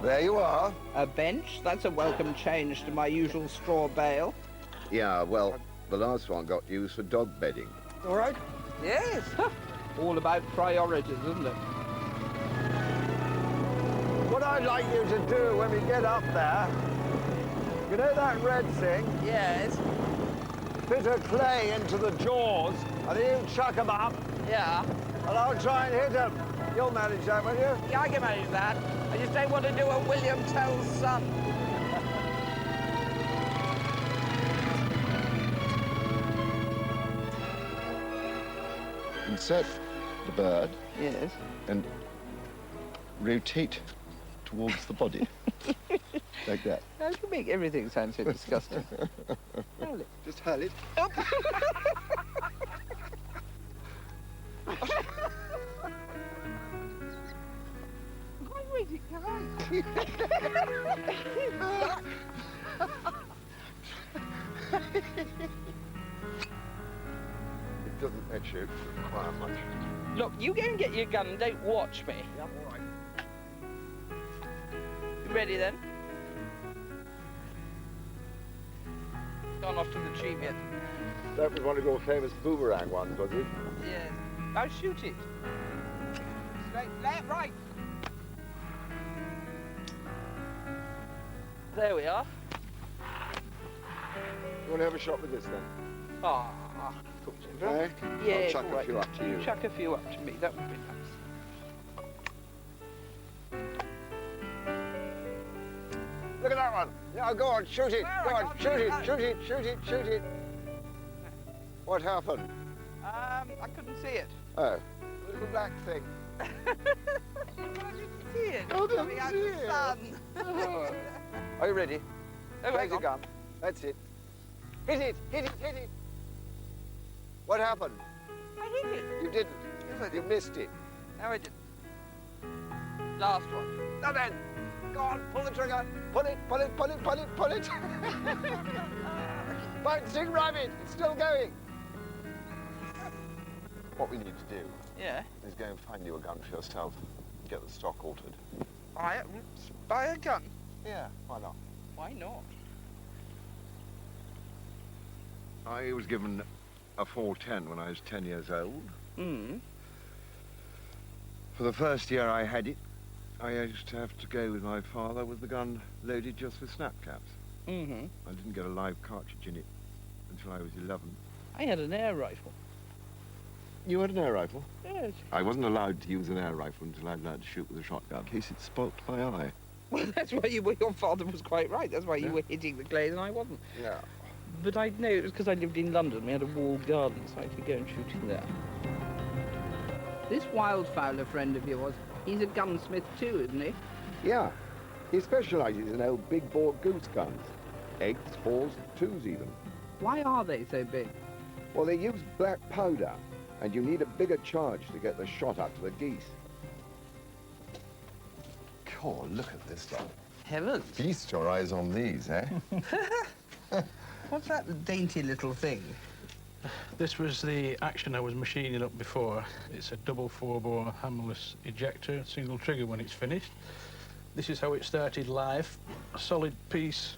There you are. A bench? That's a welcome change to my usual straw bale. Yeah, well, the last one got used for dog bedding. All right? Yes. All about priorities, isn't it? What I'd like you to do when we get up there, you know that red thing? Yes. Fit a clay into the jaws, and you chuck them up, Yeah. and I'll try and hit them. You'll manage that, will you? Yeah, I can manage that. I just don't want to do a William Tell's son. Insert the bird Yes. and rotate towards the body. Like that. How do you make everything sound so disgusting? Hurl it. Just hurl it. Why would it come out? It doesn't actually require much. Look, you go and get your gun and don't watch me. Yeah, all right. You ready then? Gone off to the tube yet? That was one of your famous boomerang ones, was it? Yes. Now shoot it. Straight, left, right. There we are. You want to have a shot with this then? Ah. Okay? Yeah, I'll chuck all a few up to you. Chuck a few up to me. That would be nice. Look at that one. Now go on, shoot it. Where? Go I on, can't shoot see it, that. shoot it, shoot it, shoot it. What happened? I couldn't see it. Oh, the little black thing. I didn't see it. Oh, didn't Coming out see the it. sun. Are you ready? Oh, Raise hang the on. gun. That's it. Hit it, hit it, hit it. What happened? I hit it. You didn't. Yes, I You did. missed it. No, I didn't. Last one. Now then, go on, pull the trigger. Pull it, pull it, pull it, pull it, pull it. Bouncing rabbit, it's still going. What we need to do Yeah. is go and find you a gun for yourself and get the stock altered. Buy a gun. Yeah, why not? Why not? I was given a 410 when I was 10 years old. Mm. For the first year I had it, I used to have to go with my father with the gun loaded just with snap caps. Mm-hmm. I didn't get a live cartridge in it until I was 11. I had an air rifle. You had an air rifle? Yes. I wasn't allowed to use an air rifle until I'd learned to shoot with a shotgun, in case it spoilt my eye. Well, that's why your father was quite right. That's why you Yeah. were hitting the glaze and I wasn't. Yeah. But I know it was because I lived in London. We had a walled garden, so I could go and shoot in there. This wildfowler friend of yours, he's a gunsmith too, isn't he? Yeah. He specializes in old big-bore goose guns. Eggs, fours, twos even. Why are they so big? Well, they use black powder, and you need a bigger charge to get the shot up to the geese. God, look at this lot. Heavens. Feast your eyes on these, eh? What's that dainty little thing? This was the action I was machining up before. It's a double 4-bore hammerless ejector, single trigger when it's finished. This is how it started live. A solid piece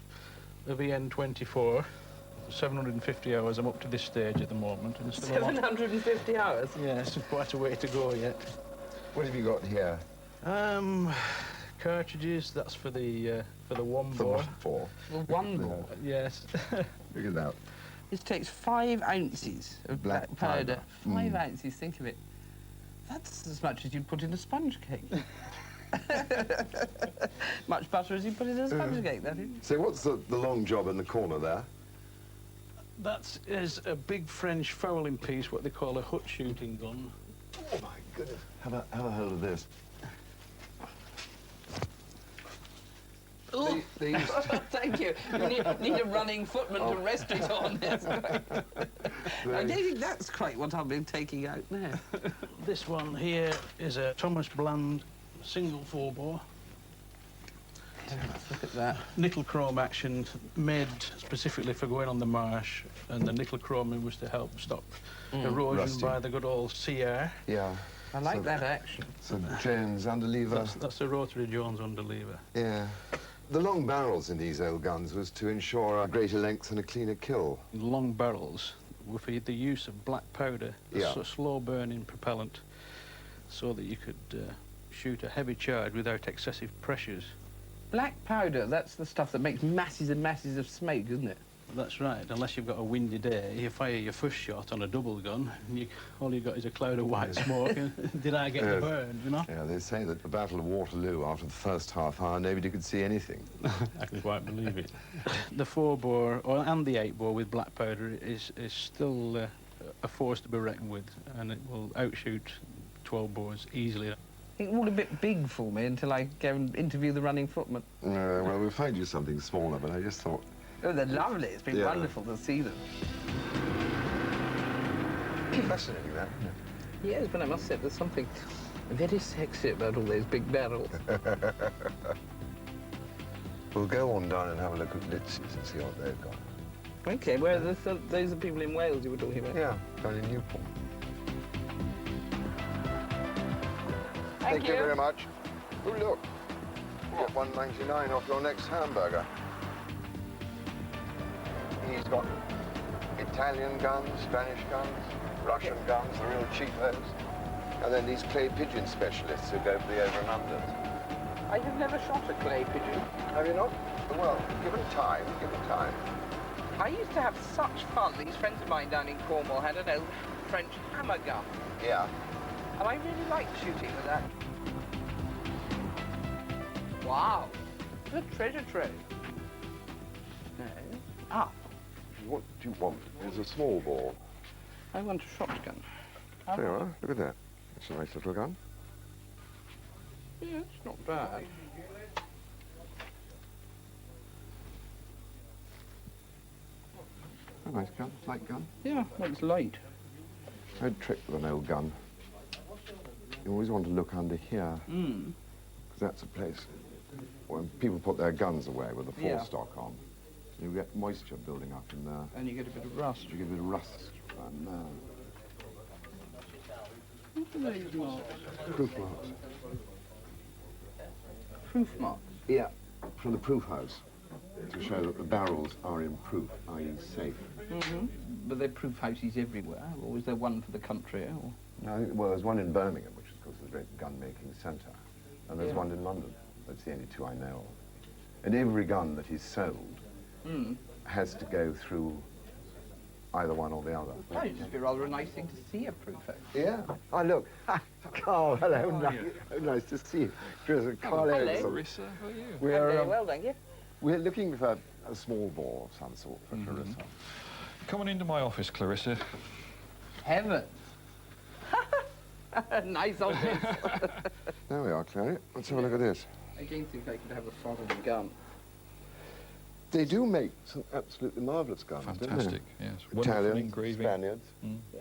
of EN24. 750 hours. I'm up to this stage at the moment. And still a lot. 750 hours? Yeah, it's quite a way to go yet. What have you got here? Cartridges. That's for the one bore. For? Well, one bore. Yes. Look at that. This takes 5 ounces of black powder. 5 ounces, think of it. That's as much as you'd put in a sponge cake. Much butter as you put in a sponge cake, that is. So what's the long job in the corner there? That is a big French fowling piece, what they call a hut shooting gun. Oh, my goodness. Have a hold of this. Oh, They used to... thank you. You need a running footman to rest it on. That's great. I don't think that's quite what I've been taking out now. This one here is a Thomas Bland single 4-bore. Look at that. Nickel chrome action made specifically for going on the marsh, and the nickel chroming was to help stop erosion Rusty. by the good old sea air. Yeah. I like that action. So Jones underlever. That's a rotary Jones underlever. Yeah. The long barrels in these old guns was to ensure a greater length and a cleaner kill. Long barrels were for the use of black powder, Yeah. a slow-burning propellant, so that you could shoot a heavy charge without excessive pressures. Black powder, that's the stuff that makes masses and masses of smoke, isn't it? That's right, unless you've got a windy day, you fire your first shot on a double gun, and all you got is a cloud of white smoke, and did I get the burn, you know? Yeah, they say that the Battle of Waterloo, after the first half hour, nobody could see anything. I can quite believe it. The 4-bore, and the 8-bore with black powder is still a force to be reckoned with, and it will outshoot 12 bores easily. I think all a bit big for me until I go and interview the running footman. Well, we'll find you something smaller, but I just thought... Oh, they're lovely. It's been wonderful to see them. Fascinating, that, isn't it? Yes, but I must say there's something very sexy about all those big barrels. We'll go on down and have a look at Litzy's and see what they've got. OK, where are those are people in Wales you were talking about? Yeah, down in Newport. Thank you very much. Oh, look. You get $1.99 off your next hamburger. He's got Italian guns, Spanish guns, Russian guns, the real cheapos. And then these clay pigeon specialists who go for the over and unders. I have never shot a clay pigeon. Have you not? Well, given time, I used to have such fun. These friends of mine down in Cornwall had an old French hammer gun. Yeah. And I really liked shooting with that. Wow. What a treasure trove. No. Ah. What do you want? It's a small bore. I want a shotgun. There you are. Look at that. It's a nice little gun. Yeah, it's not bad. A nice gun, light gun. Yeah, well, it's light. No trick with an old gun. You always want to look under here, because that's a place when people put their guns away with the forestock on. You get moisture building up in there. And you get a bit of rust. You get a bit of rust around there. What are these marks? Proof marks. Proof marks? Yeah, from the proof house, to show that the barrels are in proof, i.e. safe. But there are proof houses everywhere, or is there one for the country? Or? No, well, there's one in Birmingham, which is, of course, the great gun-making centre, and there's one in London. That's the only two I know of. And every gun that is sold has to go through either one or the other. Oh, it'd just be rather a nice thing to see a proof house. Yeah. Oh, look. Carl, hello. Nice to see you. Carl hello. Erickson. Clarissa, how are you? We're, well, thank you. we're looking for a small bore of some sort for Clarissa. Come on into my office, Clarissa. Heaven. Nice office. There we are, Clary. Let's have a look at this. Again, think I could have a foreign gun. They do make some absolutely marvellous guns, don't Fantastic, they? yes. Wonderful Italians, engraving. Spaniards.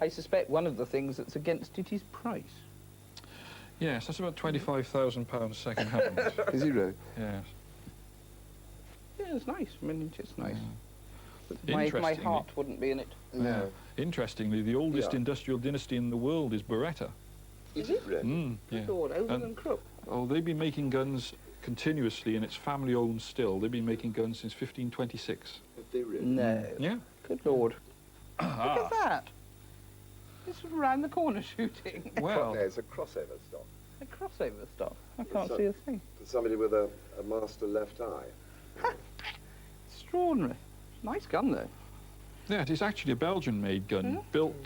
I suspect one of the things that's against it is price. Yes, that's about £25,000 second hand. Is he really? Yes. Yeah, it's nice. I mean, it's nice. But Yeah. my Interestingly- heart wouldn't be in it. No. Interestingly, the oldest Yeah. industrial dynasty in the world is Beretta. Is it really? Yeah. Lord, older And- than Crook. Oh, they've been making guns continuously, and it's family-owned still. They've been making guns since 1526. Have they really? No. Yeah. Good Lord. Look at that. This is round the corner shooting. Well, There's a crossover stock. A crossover stuff. I can't So- see a thing. Somebody with a master left eye. Extraordinary. Nice gun, though. yeah, it is actually a Belgian-made gun, built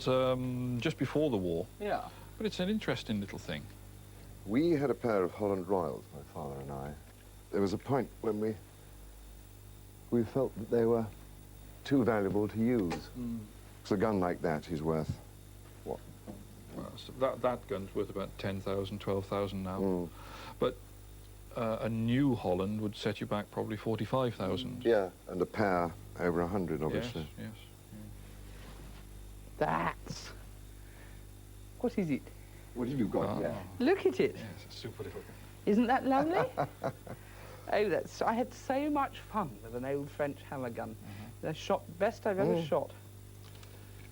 just before the war. Yeah. But it's an interesting little thing. We had a pair of Holland Royals, my father and I. There was a point when we felt that they were too valuable to use. So a gun like that is worth, what, Well, so that gun's worth about 10,000, 12,000 now. But a New Holland would set you back probably 45,000. Yeah, and a pair over 100, obviously. Yes. That's... What is it? What have you got there? Look at it. Yes, it's a super little gun. Isn't that lovely? Oh, that's... I had so much fun with an old French hammer gun. The best I've ever shot.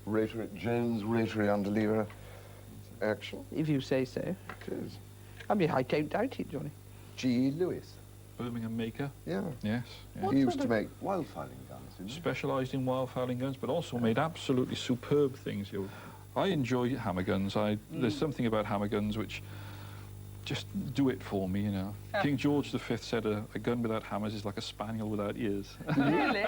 Rotary, Jones rotary underlever action. If you say so. It is. I mean, I don't doubt it, Johnny. G. Lewis. Birmingham maker. Yeah. Yes. He used to make wildfowling guns, didn't he? Specialised in wildfowling guns, but also made absolutely superb things. I enjoy hammer guns. There's something about hammer guns which just do it for me, you know. King George V said a gun without hammers is like a spaniel without ears. Really?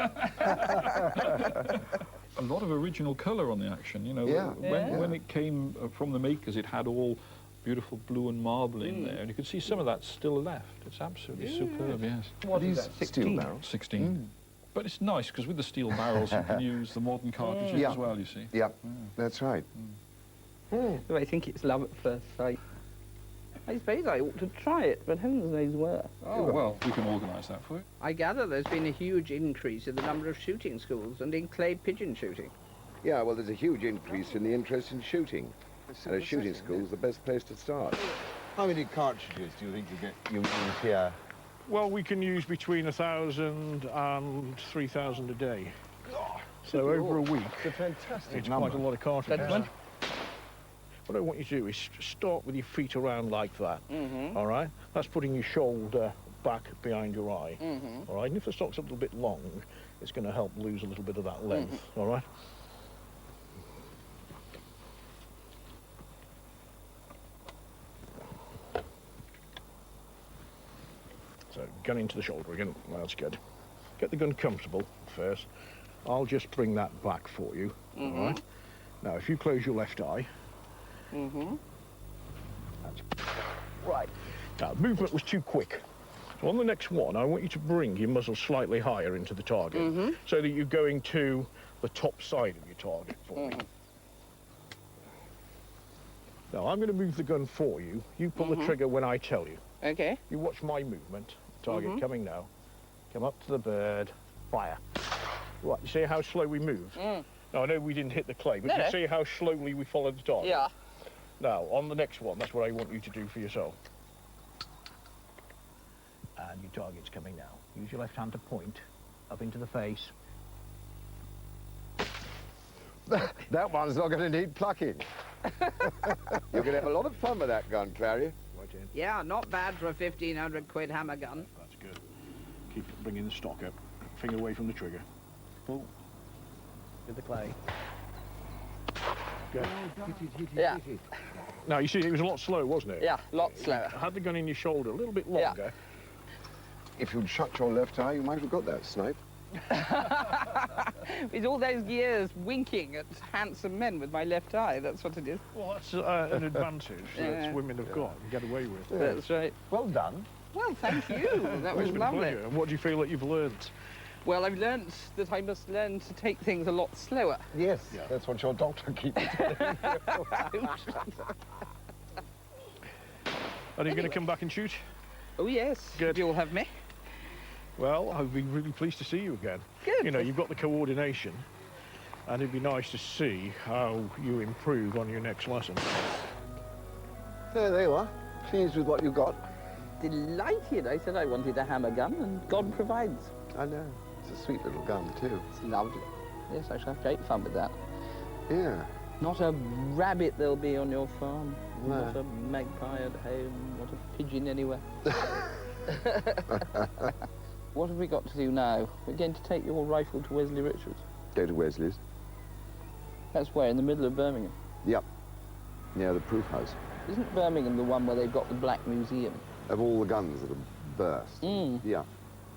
A lot of original colour on the action, you know. Yeah. When it came from the makers, it had all beautiful blue and marble in there, and you can see some of that still left. It's absolutely superb, yes. What is These that? 16? steel barrels. 16. But it's nice, because with the steel barrels, you can use the modern cartridges as well, you see. Yeah, that's right. Do I think it's love at first sight? I suppose I ought to try it, but heavens knows where. Oh, well, we can organise that for you. I gather there's been a huge increase in the number of shooting schools and in clay pigeon shooting. Yeah, well, there's a huge increase in the interest in shooting. And a shooting school's the best place to start. How many cartridges do you think you use here? Well, we can use between 1,000 and 3,000 a day. So over a week, It's a fantastic it's number. quite a lot of cartridges. That one? What I want you to do is start with your feet around like that, all right? That's putting your shoulder back behind your eye, all right? And if the stock's a little bit long, it's going to help lose a little bit of that length, all right? So, gun into the shoulder again, that's good. Get the gun comfortable first. I'll just bring that back for you, all right? Now, if you close your left eye, that's right. Now, the movement was too quick. So on the next one, I want you to bring your muzzle slightly higher into the target so that you're going to the top side of your target for me. Now, I'm going to move the gun for you. You pull the trigger when I tell you. Okay. You watch my movement. Target coming now. Come up to the bird. Fire. Right, you see how slow we moved? Now, I know we didn't hit the clay, but you see how slowly we followed the target? Yeah. Now, on the next one, that's what I want you to do for yourself. And your target's coming now. Use your left hand to point up into the face. That one's not going to need plucking. You're going to have a lot of fun with that gun, Clary. Right in. Yeah, not bad for a 1,500 quid hammer gun. That's good. Keep bringing the stock up. Finger away from the trigger. Pull. With the clay. Good. Yeah. Now, you see, it was a lot slow, wasn't it? Yeah, lot slower. Had the gun in your shoulder a little bit longer. If you'd shut your left eye, you might have got that snipe. With all those years winking at handsome men with my left eye, that's what it is. Well, that's an advantage that women have got and get away with. That's right. Well done. Well, thank you. That was It's been a lovely. pleasure. And what do you feel that you've learned? Well, I've learnt that I must learn to take things a lot slower. Yes, that's what your doctor keeps telling you. Are you going to come back and shoot? Oh, yes. Good. You'll have me. Well, I'd be really pleased to see you again. Good. You know, you've got the coordination, and it'd be nice to see how you improve on your next lesson. There you are. Pleased with what you got. Delighted. I said I wanted a hammer gun, and God provides. I know. It's a sweet little gun, too. It's lovely. Yes, I shall have great fun with that. Yeah. Not a rabbit there'll be on your farm. No. Not a magpie at home. Not a pigeon anywhere. What have we got to do now? We're going to take your rifle to Wesley Richards. Go to Wesley's. That's where, in the middle of Birmingham. Yep. Near the proof house. Isn't Birmingham the one where they've got the Black Museum? Of all the guns that have burst. Mm. Yeah.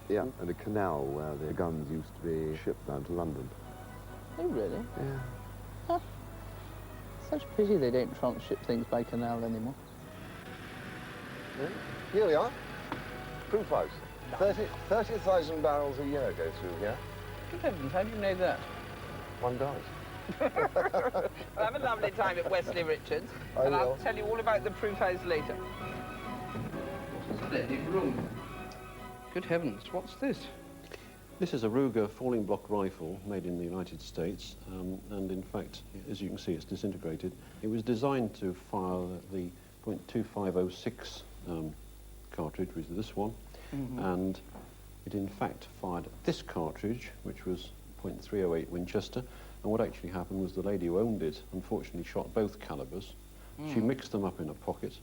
Yeah. And a canal where the guns used to be shipped down to London. Oh, really? Yeah. Such a pity they don't transship things by canal anymore. Yeah. Here we are. Proof house. 30,000 barrels a year go through here. Good heavens, how do you know that? One does. Well, have a lovely time at Wesley Richards, and I'll tell you all about the proof house later. Splendid room. Good heavens, what's this? This is a Ruger falling block rifle made in the United States, and in fact, as you can see, it's disintegrated. It was designed to fire the .2506 cartridge, which is this one, and it in fact fired this cartridge, which was .308 Winchester, and what actually happened was the lady who owned it unfortunately shot both calibers. She mixed them up in a pocket,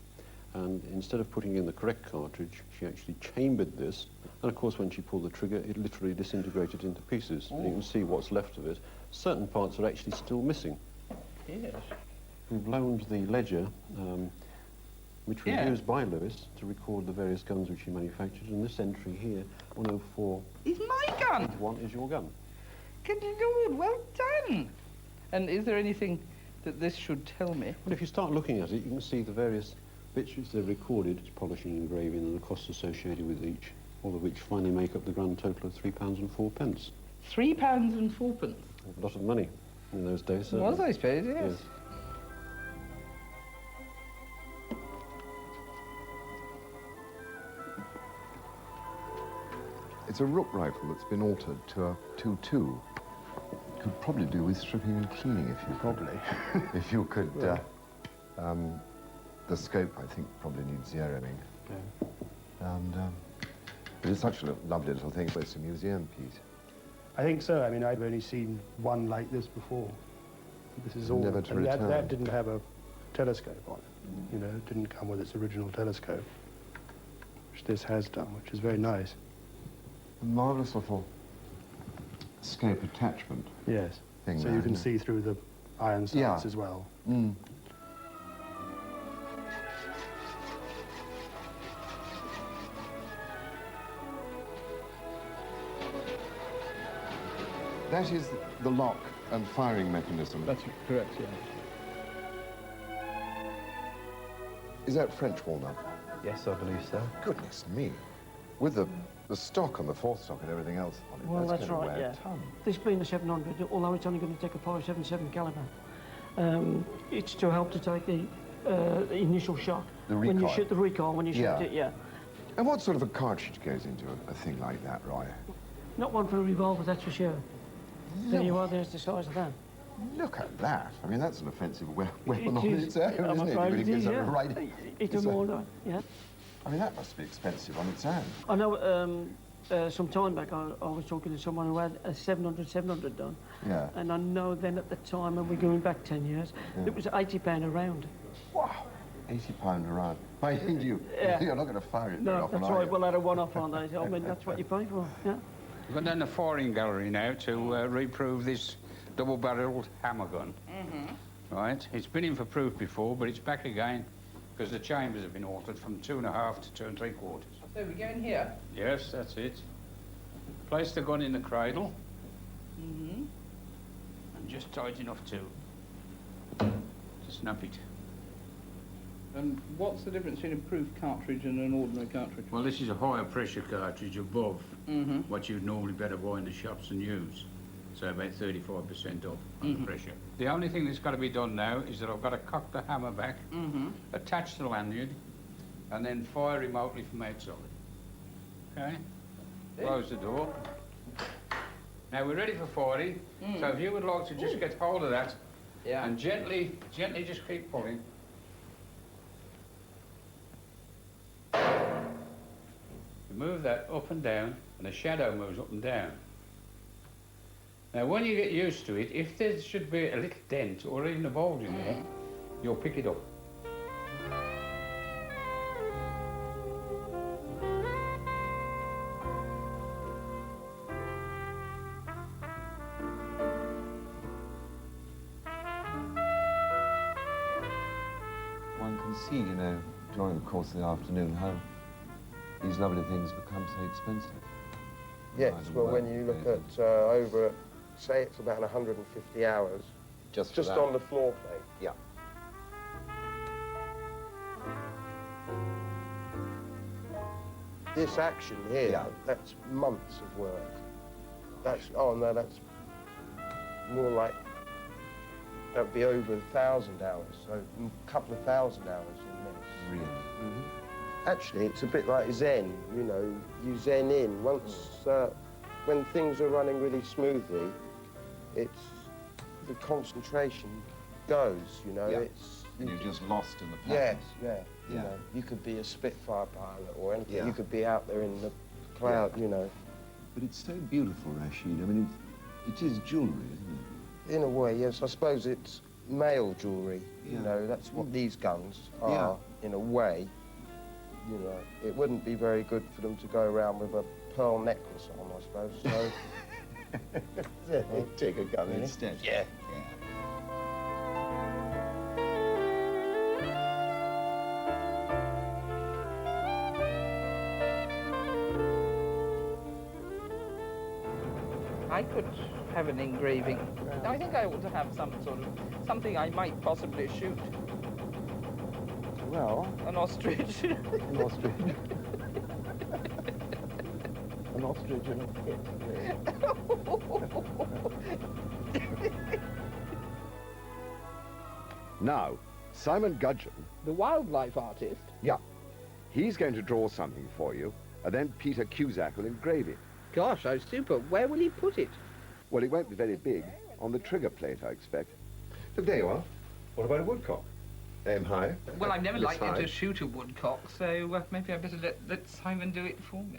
and instead of putting in the correct cartridge, she actually chambered this, and of course when she pulled the trigger, it literally disintegrated into pieces. And you can see what's left of it. Certain parts are actually still missing. Yes. We've loaned the ledger, which was used by Lewis to record the various guns which he manufactured, and this entry here, 104... Is my gun? ...1 is your gun. Good Lord, well done. And is there anything that this should tell me? Well, if you start looking at it, you can see the various bits which they've recorded, polishing, engraving, and the costs associated with each, all of which finally make up the grand total of £3 and 4p. £3 and 4p? A lot of money in those days. It was, I suppose, yes. It's a rook rifle that's been altered to a 2.2. Could probably do with stripping and cleaning if you if you could. The scope, I think, probably needs zeroing. And but it's such a lovely little thing. But it's a museum piece. I think so. I mean, I've only seen one like this before. This is all. Never to and return. that didn't have a telescope on it. You know, it didn't come with its original telescope, which this has done, which is very nice. A marvellous little scope attachment. Yes. Thing So there, you can isn't see through the iron sights as well. Mm. That is the lock and firing mechanism. That's correct, yeah. Is that French walnut? Yes, I believe so. Goodness me. With the stock and the fourth stock and everything else on it, Well, that's gonna right, weigh yeah. a ton. This being a 700, although it's only going to take a .577 caliber, it's to help to take the initial shock. The When you recoil. shoot the recoil, when you shoot Yeah. it, yeah. And what sort of a cartridge goes into a thing like that, Roy? Not one for a revolver, that's for sure. There you are, there's the size of that. Look at that. I mean, that's an offensive weapon It on is. its own, I'm isn't it? afraid Really it gives is, it a yeah. right... It's a more, yeah. I mean, that must be expensive on its own. I know some time back I was talking to someone who had a 700 done. Yeah. And I know then at the time, and we're going back 10 years, it was £80 a round. Wow. £80 a round. I think you're not going to fire it very No, often, that's are right. you? Well, at a one-off, aren't they? I mean, that's what you pay for, yeah. We've gone down the firing gallery now to reprove this double-barreled hammer gun. Right, it's been in for proof before, but it's back again because the chambers have been altered from 2.5 to 2 3/4. So we go in here? Yes, that's it. Place the gun in the cradle. And just tight enough to snap it. And what's the difference between a proof cartridge and an ordinary cartridge? Well, this is a higher pressure cartridge above what you'd normally better buy in the shops and use. So about 35% up on the pressure. The only thing that's got to be done now is that I've got to cock the hammer back, attach the lanyard, and then fire remotely from outside. Okay? Close the door. Now we're ready for firing. So if you would like to just get hold of that and gently just keep pulling. You move that up and down, and the shadow moves up and down. Now, when you get used to it, if there should be a little dent or even a bulge in there, you'll pick it up. One can see, you know, during the course of the afternoon how these lovely things become so expensive. Yes, well, when you look at over, say it's about 150 hours, Just on the floor plate. Yeah. This action here, Yeah. that's months of work. That's, oh no, that's more like that would be over 1,000 hours, so a couple of thousand hours in this. Really? Mm-hmm. Actually, it's a bit like Zen, you know, you Zen in. Once, when things are running really smoothly, it's, the concentration goes, you know, it's... And you're just lost in the Yes, patterns. you know, you could be a Spitfire pilot or anything, Yeah. you could be out there in the cloud, you know. But it's so beautiful, Rashid. I mean, it is jewellery, isn't it? In a way, yes. I suppose it's male jewellery, you know, that's what these guns are, in a way. You know, it wouldn't be very good for them to go around with a pearl necklace on, I suppose, so... Take a gun instead. Yeah. I could have an engraving. I think I ought to have some sort of, something I might possibly shoot. Well... An ostrich. An ostrich. An ostrich in a pit, Now, Simon Gudgeon, The wildlife artist? yeah, he's going to draw something for you, and then Peter Cusack will engrave it. Gosh, how super. Where will he put it? Well, it won't be very big. On the trigger plate, I expect. Look, there you are. What about a woodcock? Aim high. Well, I've never This likely side. to shoot a woodcock, so maybe I better let Simon do it for me.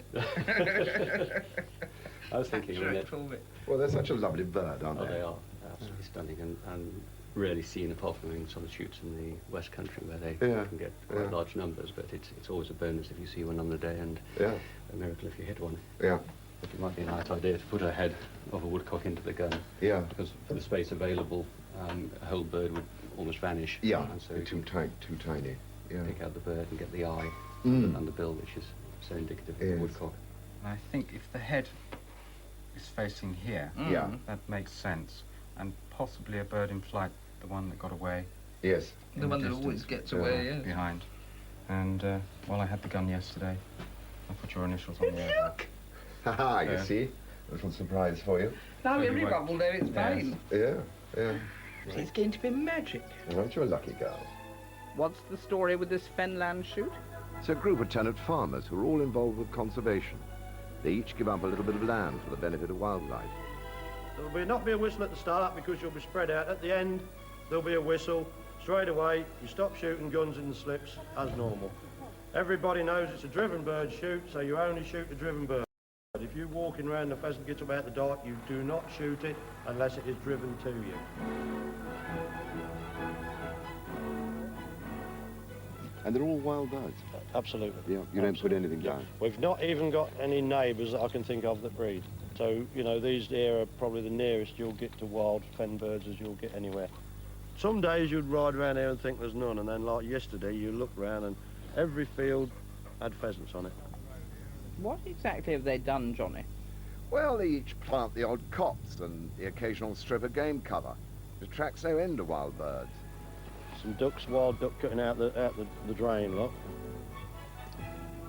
I was thinking, Capture it for me. Well, they're such a lovely bird, aren't oh, they? they are absolutely stunning and rarely seen apart from in some shoots in the West Country where they can get quite large numbers, but it's always a bonus if you see one on the day and a miracle if you hit one. Yeah. But it might be a nice idea to put a head of a woodcock into the gun. Yeah. Because for the space available, a whole bird would almost vanish. Yeah, And so too tiny. Yeah. pick out the bird and get the eye and the bill, which is so indicative of the Yes. woodcock. I think if the head is facing here, that makes sense. And possibly a bird in flight, the one that got away. Yes. The one that always gets away, yes. Behind. And, well, I had the gun yesterday. I put your initials on the air. Haha, you see? A little surprise for you. Now So you everyone won't- will know it's mine. Yeah. It's going to be magic. Aren't you a lucky girl? What's the story with this Fenland shoot? It's a group of tenant farmers who are all involved with conservation. They each give up a little bit of land for the benefit of wildlife. There'll not be a whistle at the start because you'll be spread out. At the end, there'll be a whistle. Straight away, you stop shooting guns in the slips as normal. Everybody knows it's a driven bird shoot, so you only shoot a driven bird. If you're walking around and the pheasant gets about the dark, you do not shoot it unless it is driven to you. And they're all wild birds? Absolutely. Yeah, you don't put anything down? We've not even got any neighbours that I can think of that breed. So, you know, these here are probably the nearest you'll get to wild fen birds as you'll get anywhere. Some days you'd ride around here and think there's none, and then like yesterday you look round and every field had pheasants on it. What exactly have they done, Johnny? Well, they each plant the odd copse and the occasional strip of game cover. It attracts no end of wild birds. Some ducks, wild duck cutting out the drain, look.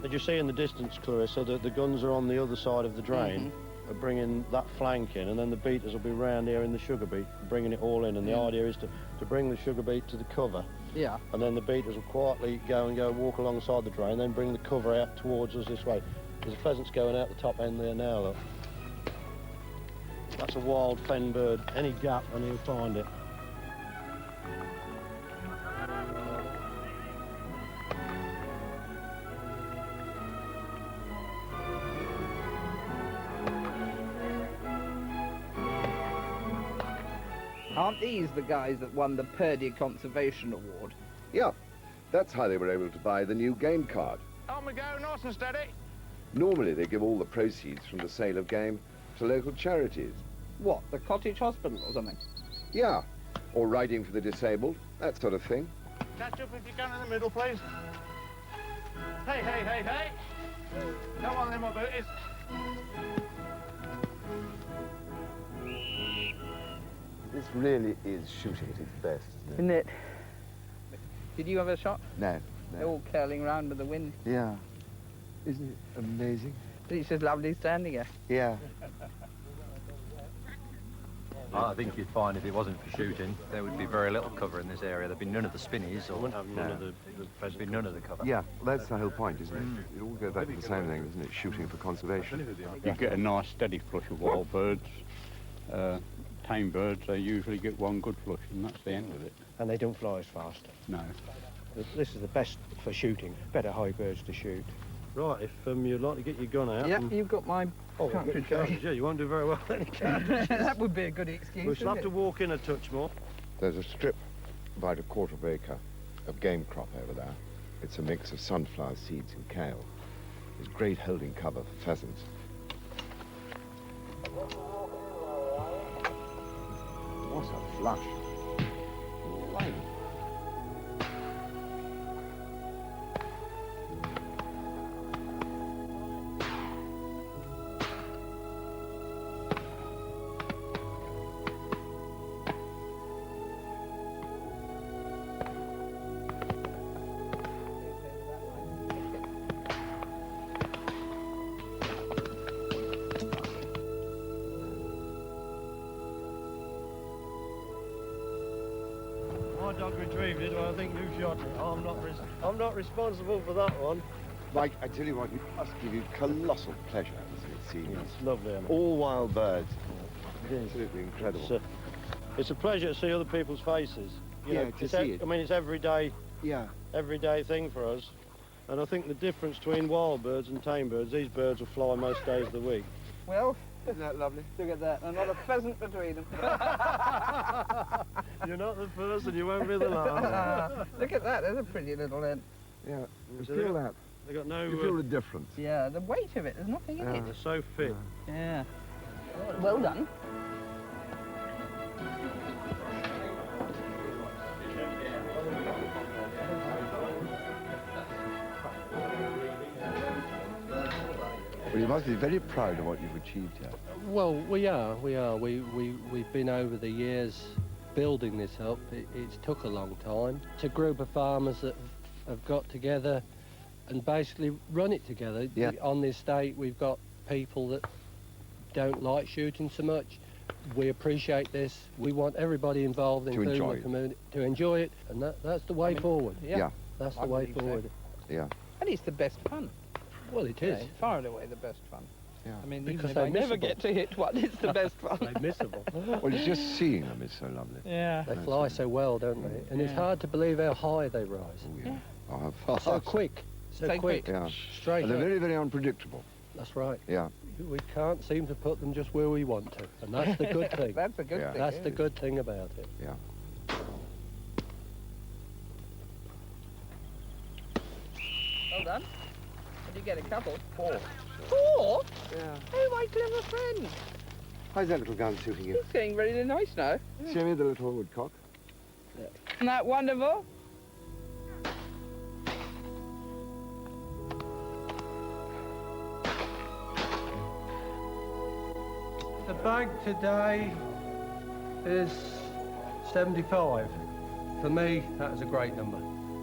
As you see in the distance, Clarissa, the guns are on the other side of the drain, are bringing that flank in, and then the beaters will be round here in the sugar beet, bringing it all in, and the idea is to bring the sugar beet to the cover. Yeah. And then the beaters will quietly go walk alongside the drain, then bring the cover out towards us this way. There's a pheasant's going out the top end there now, look. That's a wild fen bird. Any gap and he'll find it. Aren't these the guys that won the Purdy Conservation Award? Yeah, that's how they were able to buy the new game card. On we go, nice and steady. Normally they give all the proceeds from the sale of game to local charities. What, the cottage hospital or something? Yeah, or riding for the disabled, that sort of thing. Catch up if you can in the middle, please. Hey, hey, hey, hey. Come on then, my booties. This really is shooting at its best, Isn't it? Did you have a shot? No, They're all curling round with the wind. Yeah. Isn't it amazing? It's just lovely standing here. Yeah. I think you'd find if it wasn't for shooting, there would be very little cover in this area. There'd be none of the spinnies, or there'd be none of the cover. Yeah, well, that's the whole point, isn't it? It all goes back to the same thing, isn't it? Shooting for conservation. You get a nice steady flush of wild birds. Tame birds, they usually get one good flush, and that's the end of it. And they don't fly as fast. No. This is the best for shooting. Better high birds to shoot. Right, if you'd like to get your gun out. Yeah, you've got my cartridge. Yeah, you won't do very well then. That would be a good excuse. We shall have to walk in a touch more. There's a strip about a quarter of an acre of game crop over there. It's a mix of sunflower seeds and kale. It's great holding cover for pheasants. What a flush. Blimey. My dog retrieved it, well, I think you shot it. I'm not responsible for that one. Mike, I tell you what, it must give you colossal pleasure, isn't it, seeing It's lovely, isn't it? all wild birds. It is. Absolutely incredible. It's a pleasure to see other people's faces. You know, to see it. I mean, it's everyday thing for us. And I think the difference between wild birds and tame birds, these birds will fly most days of the week. Well, isn't that lovely? Look at that, and not a pheasant between them. You're not the first and you won't be the last. Look at that, there's a pretty little end. Yeah, you So feel that. They got no. You feel the difference. Yeah, the weight of it, there's nothing in it. They're so fit. Yeah. Well done. Well, you must be very proud of what you've achieved here. Well, we are. We've been over the years building this up. It's took a long time. It's a group of farmers that have got together and basically run it together. Yeah. On the estate, we've got people that don't like shooting so much. We appreciate this. We want everybody involved, including the community, to enjoy it, and that's the way forward. Yeah. That's the way forward. Yeah. And it's the best fun. Well, it is. Far and away the best fun. Yeah. I mean, Because even if I they're never missable. get to hit one, it's the best fun. They're missable. Well, just seeing them is so lovely. Yeah. They fly so well, don't they? And it's hard to believe how high they rise. Oh, yeah. Oh, how fast. So quick. So quick. Yeah. Straight And they're up. very, very unpredictable. That's right. Yeah. We can't seem to put them just where we want to. And that's the good thing. That's the good thing. That's the good thing about it. Yeah. Well done. Did you get a couple? 4. 4? Yeah. Oh, my clever friend. How's that little gun suiting you? It's getting really nice now. Show me the little woodcock. Isn't that wonderful? The bag today is 75. For me, that is a great number.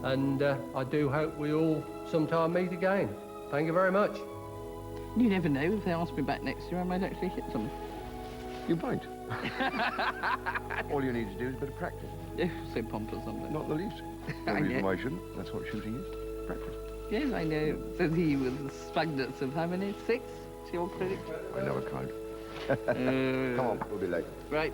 And I do hope we all sometime meet again. Thank you very much. You never know. If they ask me back next year, I might actually hit them. You won't. All you need to do is a bit of practice. Yeah, say pump or something. Not the least. No I reason know. why I shouldn't. That's what shooting is. Practice. Yes, I know. Says he with the spugnets of how many? 6? To your credit? I never count. Come on, we'll be late. Right.